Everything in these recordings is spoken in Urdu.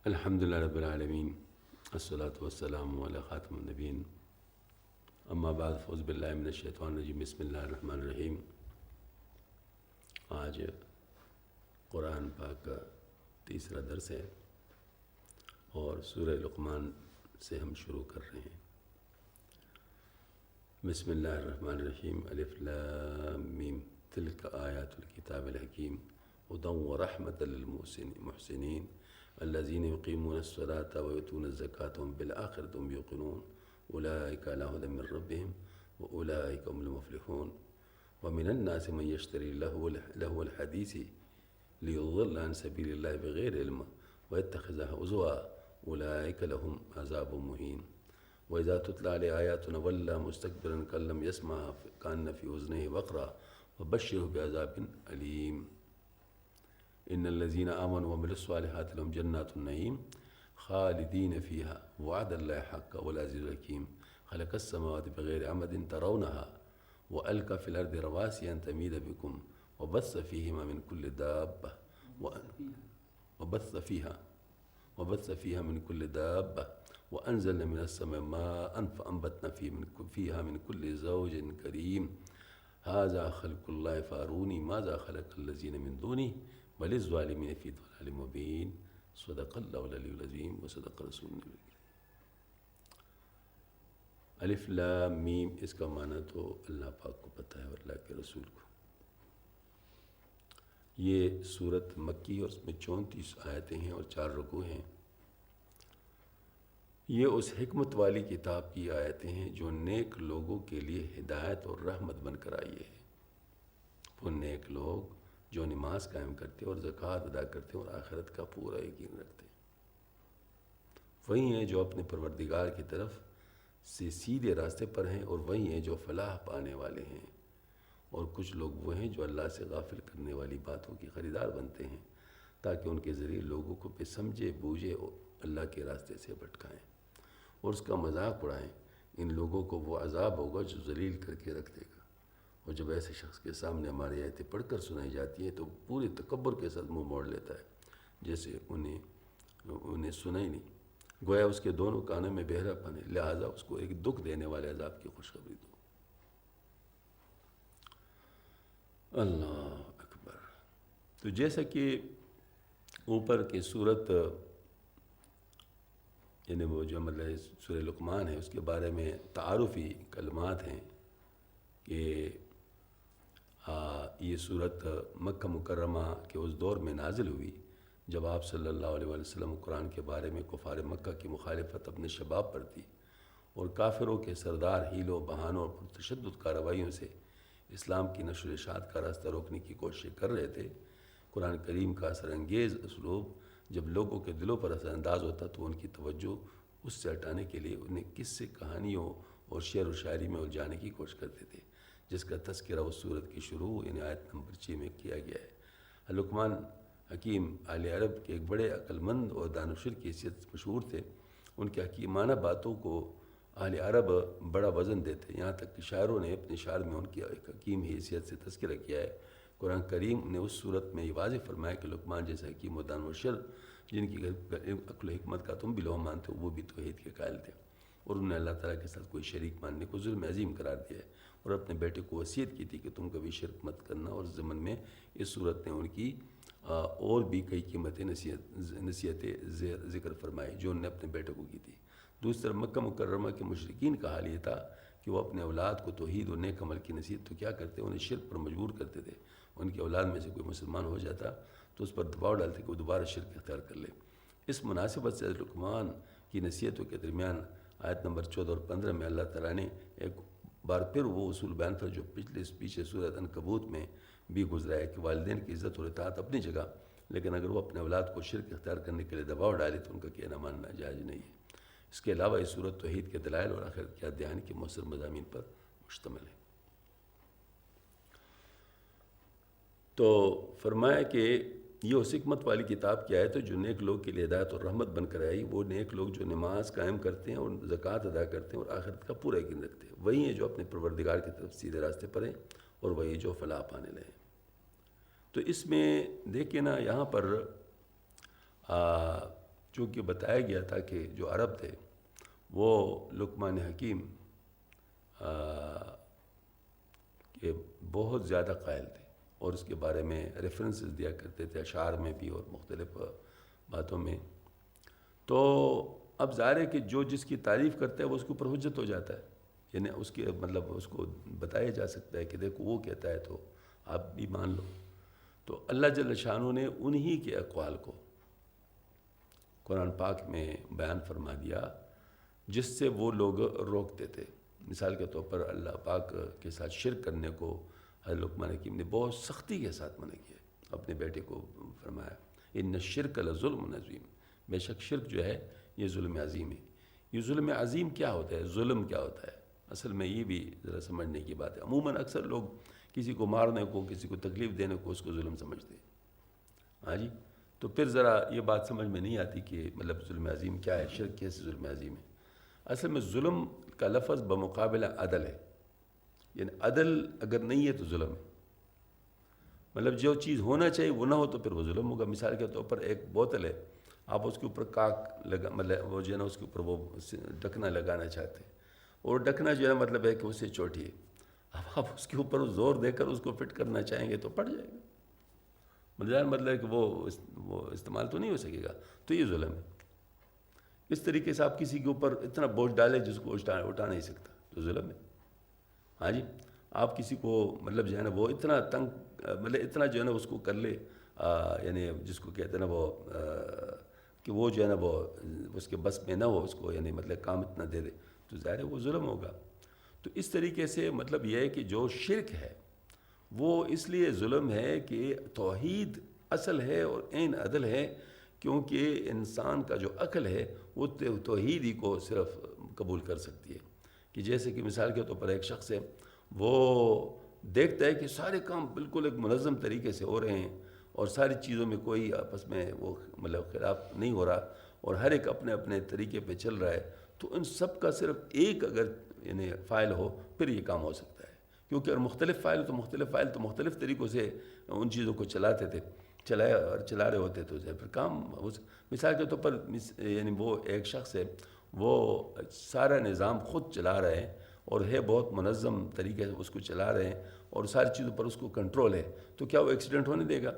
الحمد للہ رب العالمین الصلاۃ والسلام علی خاتم النبیین اما بعد فاعوذ باللہ من الشیطان الرجیم بسم اللہ الرحمن الرحیم۔ آج قرآن پاک کا تیسرا درس ہے اور سورہ لقمان سے ہم شروع کر رہے ہیں۔ بسم اللہ الرحمن الرحیم الف لام میم تلک آیات الکتاب الحکیم ہدی ورحمۃ للمحسنین الذین یقیمون الصلاة ویؤتون الزکاة وهم بالآخرة هم یوقنون اولئک علی ھدی من ربہم واولئک هم المفلحون ومن الناس من یشتری لہو الحدیث لیضل عن سبیل اللہ بغیر علم ویتخذها ہزوا اولئک لهم عذاب مہین وإذا تتلى عليه آياتنا ولى مستكبرا كأن لم يسمعها كأن في أذنيه وقرا فبشره بعذاب أليم إن الذين آمنوا وعملوا الصالحات لهم جنات النعيم خالدين فيها وعد الله حقا والعزيز الحكيم خلق السماوات بغير عمد ترونها وألقى في الأرض رواسي أن تميد بكم وبث فيهما من كل دابة وبث فيها من كل دابة وأنزلنا من السماء ماء فأنبتنا فيها من كل زوج كريم هذا خلق الله فأروني ماذا خلق الذين من دونه بل الظالمين في ضلال مبين صدق الله العلي العظيم وصدق رسول النبي الكريم۔ الف لام میم اس کا معنی تو اللہ پاک کو پتہ ہے اور اللہ کے رسول کو۔ یہ سورت مکی اور اس میں 34 آیتیں ہیں اور 4 رکوع ہیں۔ یہ اس حکمت والی کتاب کی آیتیں ہیں جو نیک لوگوں کے لیے ہدایت اور رحمت بن کر آئی ہے۔ وہ نیک لوگ جو نماز قائم کرتے اور زکوٰۃ ادا کرتے اور آخرت کا پورا یقین رکھتے وہی ہیں جو اپنے پروردگار کی طرف سے سیدھے راستے پر ہیں اور وہی ہیں جو فلاح پانے والے ہیں۔ اور کچھ لوگ وہ ہیں جو اللہ سے غافل کرنے والی باتوں کی خریدار بنتے ہیں تاکہ ان کے ذریعے لوگوں کو بے سمجھے بوجھے اور اللہ کے راستے سے بھٹکائیں اور اس کا مذاق اڑائیں۔ ان لوگوں کو وہ عذاب ہوگا جو ذلیل کر کے رکھ دے گا۔ اور جب ایسے شخص کے سامنے ہماری آیتیں پڑھ کر سنائی جاتی ہیں تو پورے تکبر کے ساتھ منہ موڑ لیتا ہے جیسے انہیں سنا ہی نہیں، گویا اس کے دونوں کانوں میں بہرا پن ہے، لہٰذا اس کو ایک دکھ دینے والے عذاب کی خوشخبری دو۔ اللہ اکبر۔ تو جیسا کہ اوپر کی صورت یعنی وہ جو مطلب سورہ لقمان ہے اس کے بارے میں تعارفی کلمات ہیں کہ یہ صورت مکہ مکرمہ کے اس دور میں نازل ہوئی جب آپ صلی اللہ علیہ وسلم قرآن کے بارے میں کفار مکہ کی مخالفت اپنے شباب پر تھی اور کافروں کے سردار حیلوں بہانوں اور تشدد کارروائیوں سے اسلام کی نشر و اشاعت کا راستہ روکنے کی کوشش کر رہے تھے۔ قرآن کریم کا اثر انگیز اسلوب جب لوگوں کے دلوں پر اثر انداز ہوتا تو ان کی توجہ اس سے ہٹانے کے لیے انہیں قصے کہانیوں اور شعر و شاعری میں الجھانے کی کوشش کرتے تھے، جس کا تذکرہ اس صورت کی شروع یعنی آیت نمبر 6 میں کیا گیا ہے۔ لقمان حکیم اہل عرب کے ایک بڑے عقل مند اور دانشور کی حیثیت مشہور تھے۔ ان کے حکیمانہ باتوں کو اہل عرب بڑا وزن دیتے، یہاں تک کہ شاعروں نے اپنے شعر میں ان کی ایک حکیم حیثیت سے تذکرہ کیا ہے۔ قرآن کریم نے اس صورت میں یہ واضح فرمایا کہ لقمان جیسا حکیم و دانشور جن کی عقل و حکمت کا تم بھی لوح مانتے ہو وہ بھی توحید کے قائل تھے، اور انہوں نے اللہ تعالیٰ کے ساتھ کوئی شریک ماننے کو ظلم عظیم قرار دیا ہے، اور اپنے بیٹے کو وصیت کی تھی کہ تم کبھی شرک مت کرنا۔ اور ضمن میں اس صورت نے ان کی اور بھی کئی قیمتیں نصیحتیں ذکر فرمائی جو انہوں نے اپنے بیٹے کو کی تھی۔ دوسری طرف مکہ مکرمہ کے مشرکین کا حال یہ تھا کہ وہ اپنے اولاد کو توحید و نیک عمل کی نصیحت تو کیا کرتے، انہیں شرک پر مجبور کرتے تھے۔ ان کی اولاد میں سے کوئی مسلمان ہو جاتا تو اس پر دباؤ ڈالتے کہ وہ دوبارہ شرک اختیار کر لے۔ اس مناسبت سے لقمان کی نصیحتوں کے درمیان آیت نمبر 14 اور 15 میں اللہ تعالیٰ نے ایک بار پھر وہ اصول بیان کر جو پیچھے سورۃ عنکبوت میں بھی گزرا ہے کہ والدین کی عزت اور اطاعت اپنی جگہ، لیکن اگر وہ اپنے اولاد کو شرک اختیار کرنے کے لیے دباؤ ڈالے تو ان کا کہنا ماننا جائز نہیں ہے۔ اس کے علاوہ یہ صورت توحید کے دلائل اور آخرت کے دھیان کے مؤثر مضامین پر مشتمل ہے۔ تو فرمایا کہ یہ اس حکمت والی کتاب کی آیت ہے جو نیک لوگ کے لیے ہدایت اور رحمت بن کر آئی۔ وہ نیک لوگ جو نماز قائم کرتے ہیں اور زکوٰۃ ادا کرتے ہیں اور آخرت کا پورا یقین رکھتے ہیں، وہی ہیں جو اپنے پروردگار کی طرف سیدھے راستے پر ہیں اور وہی جو فلاح پانے لگے۔ تو اس میں دیکھیں نا، یہاں پر چونکہ بتایا گیا تھا کہ جو عرب تھے وہ لقمان حکیم کہ بہت زیادہ قائل تھے اور اس کے بارے میں ریفرنسز دیا کرتے تھے اشعار میں بھی اور مختلف باتوں میں. تو اب ظاہر ہے کہ جو جس کی تعریف کرتا ہے وہ اس کے اوپر حجت ہو جاتا ہے، یعنی اس کے مطلب اس کو بتایا جا سکتا ہے کہ دیکھو وہ کہتا ہے تو آپ بھی مان لو. تو اللہ جل شانہ نے انہی کے اقوال کو قرآن پاک میں بیان فرما دیا جس سے وہ لوگ روکتے تھے. مثال کے طور پر اللہ پاک کے ساتھ شرک کرنے کو حضرت لقمان حکیم نے بہت سختی کے ساتھ منع کیا. اپنے بیٹے کو فرمایا ان الشرک لظلم عظیم، بے شک شرک جو ہے یہ ظلم عظیم ہے. یہ ظلم عظیم کیا ہوتا ہے، ظلم کیا ہوتا ہے؟ اصل میں یہ بھی ذرا سمجھنے کی بات ہے. عموماً اکثر لوگ کسی کو مارنے کو، کسی کو تکلیف دینے کو اس کو ظلم سمجھتے ہیں. ہاں جی، تو پھر ذرا یہ بات سمجھ میں نہیں آتی کہ مطلب ظلم عظیم کیا ہے، شرک کیسے ظلم عظیم ہے. اصل میں ظلم کا لفظ بمقابلہ عدل ہے، یعنی عدل اگر نہیں ہے تو ظلم ہے. مطلب جو چیز ہونا چاہیے وہ نہ ہو تو پھر وہ ظلم ہوگا. مثال کے طور پر ایک بوتل ہے، آپ اس کے اوپر کاک لگا مطلب وہ جو ہے نا اس کے اوپر وہ ڈھکنا لگانا چاہتے ہیں اور ڈھکنا جو ہے مطلب ہے کہ اس سے چھوٹی ہے. اب آپ اس کے اوپر زور دے کر اس کو فٹ کرنا چاہیں گے تو پڑ جائے گا، مطلب ہے کہ وہ استعمال تو نہیں ہو سکے گا. تو یہ ظلم ہے. اس طریقے سے آپ کسی کے اوپر اتنا بوجھ ڈالیں جس کو اٹھا نہیں سکتا تو ظلم ہے. ہاں جی، آپ کسی کو مطلب جو ہے نا وہ اتنا تنگ مطلب اتنا جو ہے نا اس کو کر لے یعنی جس کو کہتے ہیں نا وہ کہ وہ جو ہے نا وہ اس کے بس میں نہ ہو اس کو، یعنی مطلب کام اتنا دے دے تو ظاہر ہے وہ ظلم ہوگا. تو اس طریقے سے مطلب یہ ہے کہ جو شرک ہے وہ اس لیے ظلم ہے کہ توحید اصل ہے اور عین عدل ہے، کیونکہ انسان کا جو عقل ہے وہ توحید ہی کو صرف قبول کر سکتی ہے. کہ جیسے کہ مثال کے طور پر ایک شخص ہے، وہ دیکھتا ہے کہ سارے کام بالکل ایک منظم طریقے سے ہو رہے ہیں اور ساری چیزوں میں کوئی آپس میں وہ مطلب خلاف نہیں ہو رہا اور ہر ایک اپنے اپنے طریقے پہ چل رہا ہے، تو ان سب کا صرف ایک اگر یعنی فائل ہو پھر یہ کام ہو سکتا ہے. کیونکہ اگر مختلف فائل تو مختلف طریقوں سے ان چیزوں کو چلاتے تھے، چلا رہے ہوتے تو پھر کام مثال کے طور پر یعنی وہ ایک شخص ہے، وہ سارا نظام خود چلا رہے ہیں اور ہے بہت منظم طریقے سے اس کو چلا رہے ہیں اور ساری چیزوں پر اس کو کنٹرول ہے، تو کیا وہ ایکسیڈنٹ ہونے دے گا؟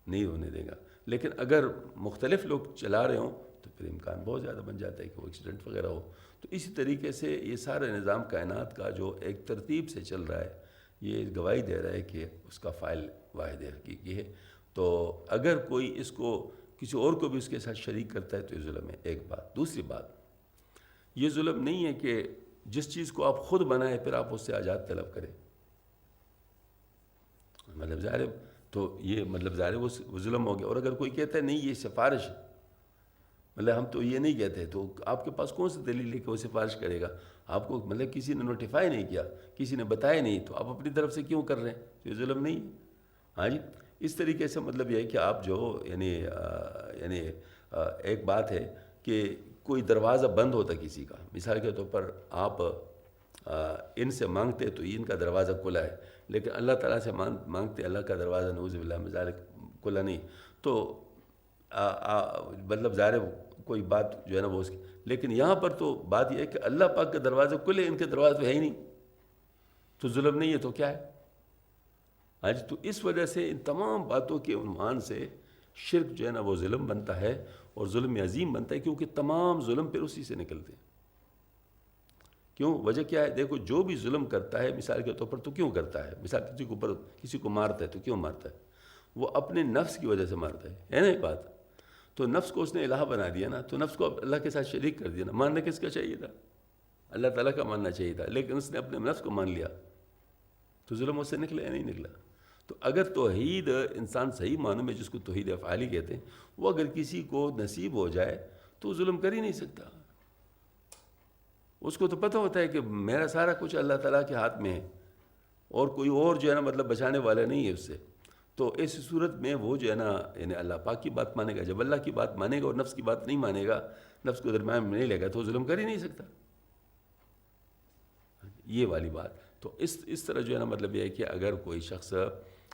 نہیں ہونے دے گا. لیکن اگر مختلف لوگ چلا رہے ہوں تو پھر امکان بہت زیادہ بن جاتا ہے کہ وہ ایکسیڈنٹ وغیرہ ہو. تو اسی طریقے سے یہ سارا نظام کائنات کا جو ایک ترتیب سے چل رہا ہے یہ گواہی دے رہا ہے کہ اس کا فائل واحد حقیقی ہے. تو اگر کوئی اس کو کسی اور کو بھی اس کے ساتھ شریک کرتا ہے تو یہ ظلم ہے. ایک بات. دوسری بات، یہ ظلم نہیں ہے کہ جس چیز کو آپ خود بنائیں پھر آپ اس سے آزاد طلب کریں. مطلب ظاہر تو یہ مطلب ظاہر وہ ظلم ہو گیا. اور اگر کوئی کہتا ہے نہیں یہ سفارش ہے، مطلب ہم تو یہ نہیں کہتے، تو آپ کے پاس کون سی دلیل ہے کہ وہ سفارش کرے گا؟ آپ کو مطلب کسی نے نوٹیفائی نہیں کیا، کسی نے بتایا نہیں، تو آپ اپنی طرف سے کیوں کر رہے ہیں؟ تو یہ ظلم نہیں ہے. ہاں جی، اس طریقے سے مطلب یہ ہے کہ آپ جو یعنی ایک بات ہے کہ کوئی دروازہ بند ہوتا کسی کا، مثال کے طور پر آپ ان سے مانگتے تو ان کا دروازہ کھلا ہے، لیکن اللہ تعالیٰ سے مانگتے اللہ کا دروازہ نعوذ باللہ من ذالک کھلا نہیں، تو مطلب ظاہر کوئی بات جو ہے نا وہ اس کی. لیکن یہاں پر تو بات یہ ہے کہ اللہ پاک کا دروازہ کھلے، ان کے دروازے تو ہے ہی نہیں، تو ظلم نہیں ہے تو کیا ہے؟ آج تو اس وجہ سے ان تمام باتوں کے عنوان سے شرک جو ہے نا وہ ظلم بنتا ہے اور ظلم عظیم بنتا ہے، کیونکہ تمام ظلم پھر اسی سے نکلتے ہیں. کیوں؟ وجہ کیا ہے؟ دیکھو جو بھی ظلم کرتا ہے مثال کے طور پر تو کیوں کرتا ہے؟ مثال کسی کو مارتا ہے تو کیوں مارتا ہے؟ وہ اپنے نفس کی وجہ سے مارتا ہے نا یہ بات. تو نفس کو اس نے الہ بنا دیا نا، تو نفس کو اللہ کے ساتھ شریک کر دیا نا. ماننا کس کا چاہیے تھا؟ اللہ تعالیٰ کا ماننا چاہیے تھا، لیکن اس نے اپنے نفس کو مان لیا تو ظلم اس سے نکلا یا نہیں نکلا؟ تو اگر توحید انسان صحیح معنوں میں جس کو توحید افعالی کہتے ہیں وہ اگر کسی کو نصیب ہو جائے تو ظلم کر ہی نہیں سکتا. اس کو تو پتہ ہوتا ہے کہ میرا سارا کچھ اللہ تعالیٰ کے ہاتھ میں ہے اور کوئی اور جو ہے نا مطلب بچانے والا نہیں ہے اس سے. تو اس صورت میں وہ جو ہے نا یعنی اللہ پاک کی بات مانے گا. جب اللہ کی بات مانے گا اور نفس کی بات نہیں مانے گا، نفس کو درمیان میں نہیں لے گا تو ظلم کر ہی نہیں سکتا. یہ والی بات. تو اس طرح جو ہے نا مطلب یہ ہے کہ اگر کوئی شخص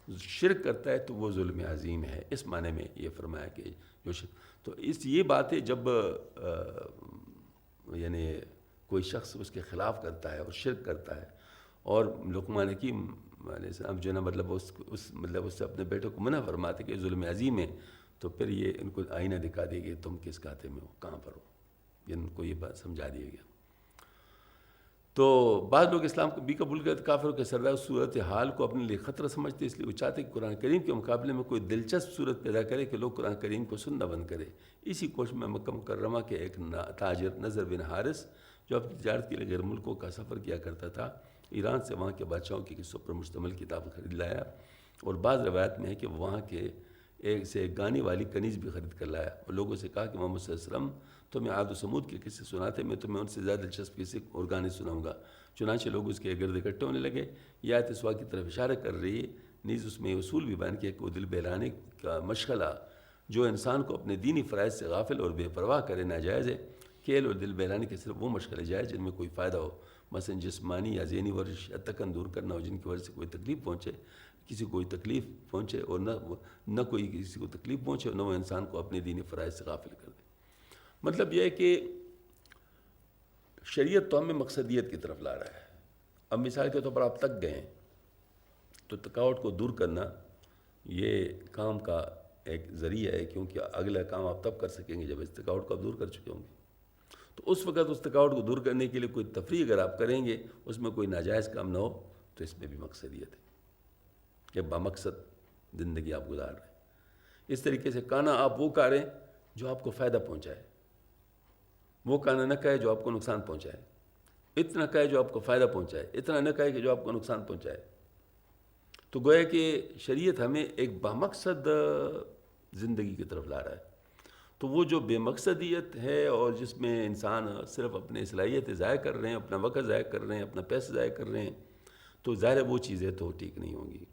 شرک کرتا ہے تو وہ ظلم عظیم ہے، اس معنی میں یہ فرمایا کہ جو شرک، تو یہ باتیں جب یعنی کوئی شخص اس کے خلاف کرتا ہے اور شرک کرتا ہے، اور لقمان حکیم علیہ السلام جو ہے نا مطلب اس سے اپنے بیٹے کو منع فرماتے کہ ظلم عظیم ہے، تو پھر یہ ان کو آئینہ دکھا دے گی تم کس کھاتے میں ہو، کہاں پر ہو، یہ ان کو یہ بات سمجھا دیا گیا۔ تو بعض لوگ اسلام کو بھی قبول کرتے، کافروں کے سردار صورت حال کو اپنے لیے خطرہ سمجھتے، اس لیے وہ چاہتے کہ قرآن کریم کے مقابلے میں کوئی دلچسپ صورت پیدا کرے کہ لوگ قرآن کریم کو سننا بند کرے۔ اسی کوشش میں مکہ مکرمہ کے ایک تاجر نذر بن حارث جو اپنی تجارت کے لیے غیر ملکوں کا سفر کیا کرتا تھا، ایران سے وہاں کے بادشاہوں کی قصوں پر مشتمل کتاب خرید لایا، اور بعض روایت میں ہے کہ وہاں کے ایک گانے والی کنیز بھی خرید کر لایا، اور لوگوں سے کہا کہ محمد صلی اللہ علیہ وسلم تمہیں عاد و سمود کے قصے سناتے، میں تمہیں ان سے زیادہ دلچسپ قصے اور گانے سناؤں گا۔ چنانچہ لوگ اس کے گرد اکٹھے ہونے لگے۔ یہ آیت سوا کی طرف اشارہ کر رہی ہے، نیز اس میں اصول بھی بیان کیا کہ وہ دل بہلانے کا مشغلہ جو انسان کو اپنے دینی فرائض سے غافل اور بے پرواہ کرے ناجائز ہے۔ کھیل اور دل بہلانے کے صرف وہ مشغلے جائز جن میں کوئی فائدہ ہو، مثلا جسمانی یا ذہنی ورزش یا تکن دور کرنا ہو جن کی وجہ سے کوئی تکلیف پہنچے، کسی کو کوئی تکلیف پہنچے، اور نہ کوئی کسی کو تکلیف پہنچے، اور نہ وہ انسان کو اپنے دینی فرائض سے غافل کر دے۔ مطلب یہ ہے کہ شریعت تو ہمیں مقصدیت کی طرف لا رہا ہے۔ اب مثال کے طور پر آپ تک گئے ہیں تو تھکاوٹ کو دور کرنا یہ کام کا ایک ذریعہ ہے، کیونکہ اگلا کام آپ تب کر سکیں گے جب اس تھکاوٹ کو آپ دور کر چکے ہوں گے۔ تو اس وقت اس تھکاوٹ کو دور کرنے کے لیے کوئی تفریح اگر آپ کریں گے، اس میں کوئی ناجائز کام نہ ہو، تو اس میں بھی مقصدیت ہے کہ بامقصد زندگی آپ گزار رہے ہیں۔ اس طریقے سے کانا آپ وہ کاریں جو آپ کو فائدہ پہنچائے، وہ کانا نہ کہے جو آپ کو نقصان پہنچائے، اتنا کہے جو آپ کو فائدہ پہنچائے، اتنا نہ کہے کہ جو آپ کو نقصان پہنچائے۔ تو گویا کہ شریعت ہمیں ایک بامقصد زندگی کی طرف لا رہا ہے۔ تو وہ جو بے مقصدیت ہے اور جس میں انسان صرف اپنے صلاحیتیں ضائع کر رہے ہیں، اپنا وقت ضائع کر رہے ہیں، اپنا پیسہ ضائع کر رہے ہیں، تو ظاہر ہے وہ چیزیں تو ٹھیک نہیں ہوں گی۔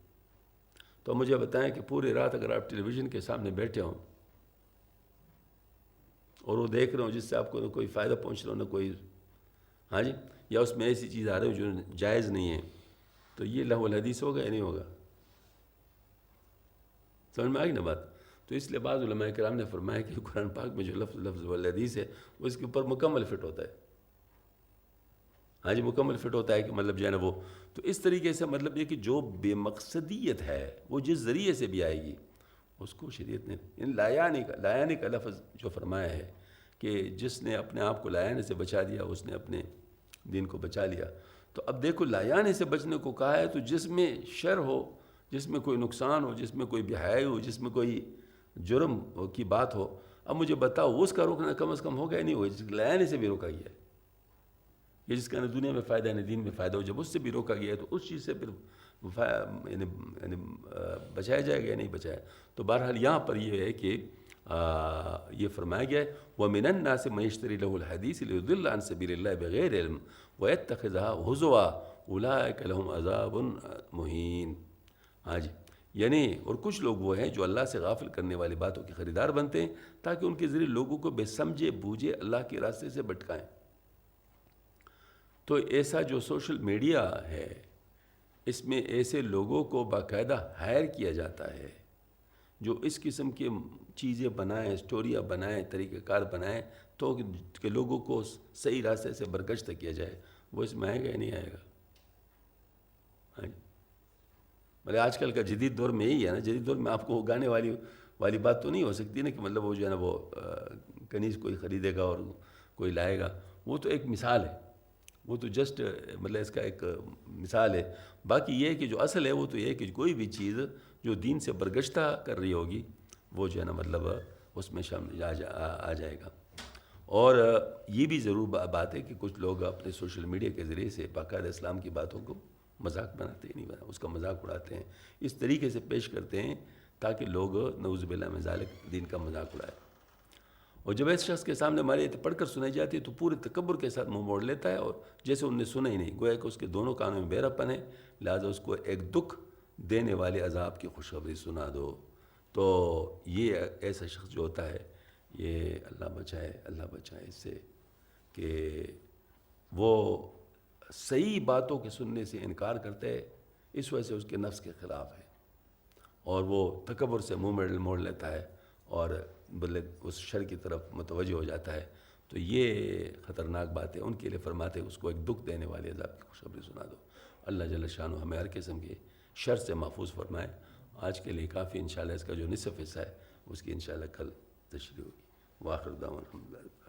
تو مجھے بتائیں کہ پوری رات اگر آپ ٹیلی ویژن کے سامنے بیٹھے ہوں اور وہ دیکھ رہے ہوں جس سے آپ کو نہ کوئی فائدہ پہنچ رہا ہو، نہ کوئی ہاں جی، یا اس میں ایسی چیز آ رہی ہو جو جائز نہیں ہے، تو یہ لہو الحدیث ہوگا یا نہیں ہوگا؟ سمجھ میں آئی نا بات؟ تو اس لیے بعض علماء کرام نے فرمایا کہ قرآن پاک میں جو لفظ والحدیث ہے وہ اس کے اوپر مکمل فٹ ہوتا ہے۔ ہاں جی، مکمل فٹ ہوتا ہے کہ مطلب جو ہے نا وہ، تو اس طریقے سے مطلب یہ کہ جو بے مقصدیت ہے وہ جس ذریعے سے بھی آئے گی اس کو شریعت نے لایانے کا لفظ جو فرمایا ہے کہ جس نے اپنے آپ کو لایانے سے بچا دیا اس نے اپنے دین کو بچا لیا۔ تو اب دیکھو لایانے سے بچنے کو کہا ہے، تو جس میں شر ہو، جس میں کوئی نقصان ہو، جس میں کوئی بے-حیائی ہو، جس میں کوئی جرم کی بات ہو، اب مجھے بتاؤ اس کا روکنا کم از کم ہوگا یا نہیں ہوگا؟ جس لایانے سے بھی روکا گیا ہے، یہ جس کا نہ دنیا میں فائدہ ہے نہ دین میں فائدہ ہو، جب اس سے بھی روکا گیا ہے تو اس چیز سے پھر یعنی بچایا جائے گا یا نہیں بچایا؟ تو بہرحال یہاں پر یہ ہے کہ یہ فرمایا گیا ہے وَمِنَ النَّاسِ مَن يَشْتَرِي لَهُ الْحَدِيثَ لِيُضِلَّ عَن سَبِيلِ اللَّهِ بِغَيْرِ عِلْمٍ وَيَتَّخِذَهَا هُزُوًا أُولَٰئِكَ لَهُمْ عَذَابٌ مُهِينٌ۔ ہاں جی، یعنی اور کچھ لوگ وہ ہیں جو اللہ سے غافل کرنے والی باتوں کے خریدار بنتے ہیں تاکہ ان کے ذریعے لوگوں کو بے سمجھے بوجھے اللہ کے راستے سے بھٹکائیں۔ تو ایسا جو سوشل میڈیا ہے اس میں ایسے لوگوں کو باقاعدہ ہائر کیا جاتا ہے جو اس قسم کی چیزیں بنائیں، اسٹوریاں بنائیں، طریقہ کار بنائیں تو کہ لوگوں کو صحیح راستے سے برگشتہ کیا جائے۔ وہ اس میں آئے گا یا نہیں آئے گا؟ ہاں جی، مطلب آج کل کا جدید دور میں یہی ہے نا، جدید دور میں آپ کو گانے والی بات تو نہیں ہو سکتی نا کہ مطلب وہ جو ہے نا وہ کنیز کوئی خریدے گا اور کوئی لائے گا۔ وہ تو ایک مثال ہے، وہ تو جسٹ مطلب اس کا ایک مثال ہے۔ باقی یہ ہے کہ جو اصل ہے وہ تو یہ ہے کہ کوئی بھی چیز جو دین سے برگشتہ کر رہی ہوگی وہ جو ہے نا مطلب اس میں شامل آ جائے گا۔ اور یہ بھی ضرور بات ہے کہ کچھ لوگ اپنے سوشل میڈیا کے ذریعے سے باقاعدہ اسلام کی باتوں کو مذاق بناتے ہیں، نہیں بنا اس کا مذاق اڑاتے ہیں، اس طریقے سے پیش کرتے ہیں تاکہ لوگ نعوذ باللہ من ذالک دین کا مذاق اڑائے۔ اور جب ایسے شخص کے سامنے ہماری آیتیں پڑھ کر سنائی جاتی ہے تو پورے تکبر کے ساتھ منہ موڑ لیتا ہے اور جیسے انہوں نے سنا ہی نہیں، گویا کہ اس کے دونوں کانوں میں بہراپن ہے، لہٰذا اس کو ایک دکھ دینے والے عذاب کی خوشخبری سنا دو۔ تو یہ ایسا شخص جو ہوتا ہے یہ اللہ بچائے اس سے کہ وہ صحیح باتوں کے سننے سے انکار کرتا ہے، اس وجہ سے اس کے نفس کے خلاف ہے۔ اور وہ تکبر سے منہ موڑ لیتا ہے اور بلے اس شر کی طرف متوجہ ہو جاتا ہے، تو یہ خطرناک بات ہے ان کے لیے۔ فرماتے اس کو ایک دکھ دینے والے عذاب کی خوشخبری سنا دو۔ اللہ جل شانہ ہمیں ہر قسم کے شر سے محفوظ فرمائے۔ آج کے لیے کافی، انشاءاللہ اس کا جو نصف حصہ ہے اس کی انشاءاللہ کل تشریح ہوگی۔ وآخر دعوانا الحمدللہ۔